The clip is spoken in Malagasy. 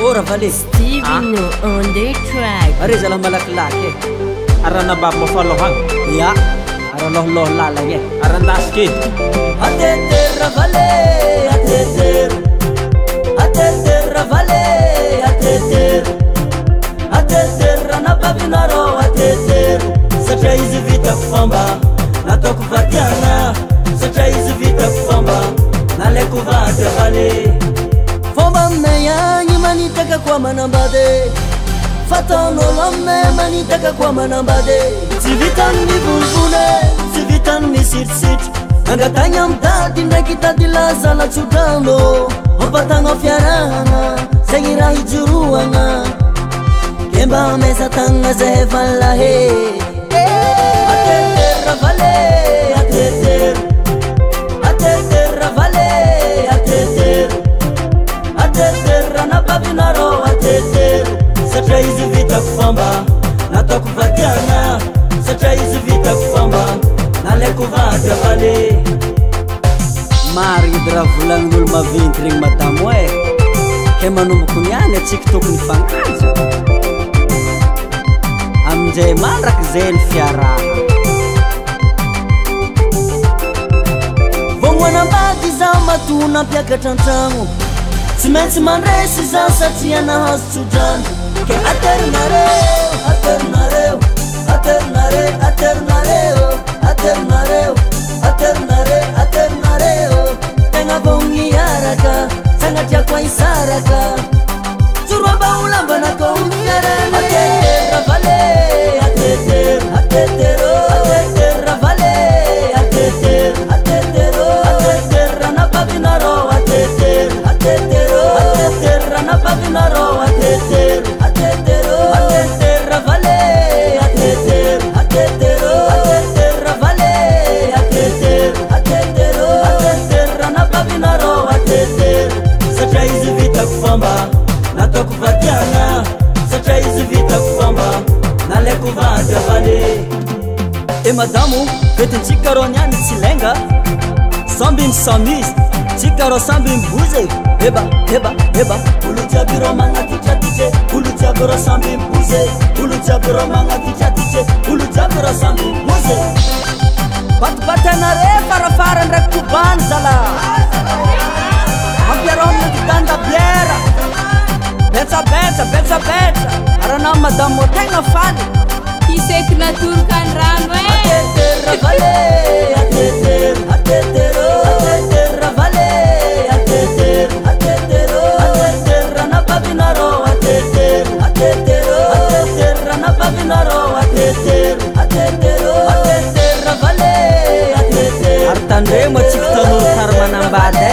Ora vale Stevie on the track. Areza la malakilaky Aranababo falohang ya araloh lalagny Arandaske ateter vale ateter vale ateter anabavinaro ateter satria izy vitako fomba nataoko vadiana satria izy vitako fomba nalaiko vady vale fomba aminay agny manitaka koa manambady fataon'olo aminay manitaka koa manambady tsy vitany mivonivone tsy vitany misitrisitra angatagny amy dady ndraiky tady lazalatsodrano ampatagna fiarahana zegny raha ijoroagna kemba amezatagna zahay valahe ateter vale ateter vale ateter anabavinaro ateter satria izy vitako fomba nataoko vadiana satria izy vitako fomba nalaiko vady vale marigny edy raha volagnin'olo maventy regny madamo e ke manomboko niany atsika tokony fankaja aminjay mandraky zay ny fiaraha vomoanambady zaho matona ampiakatra antragno tsy maintsy mandresy zaho satria nahazo tsodrano ke aternareo tegna vogniaraka sagnatiako aisaraka tsoroaba olambanako miarana vale ateter vale ateter anabavinaro ateter anabavinaro ateter vale ateter vale ateter anabavinaro ateter satria izy vitako fomba nataoko vadiana satria izy vitako fomba nalaiko vady vale e madamo vetintsika rô niany tsy lenga samby misamise tsika rô samby miboze heba olo jiaby rô magnatitratitre olo jiaby rô samby miboze olo jiaby rô magnatitratitre olo jiaby rô samby miboze batibatanare farafara ndraiky tobany zala ampiarô minakitanda biera betsa arana madamo tegna faly Isek naturkan rano ateter vale ateter anabavinaro ateter anabavinaro ateter vale ateter artandremo atsika tanolo tary manambady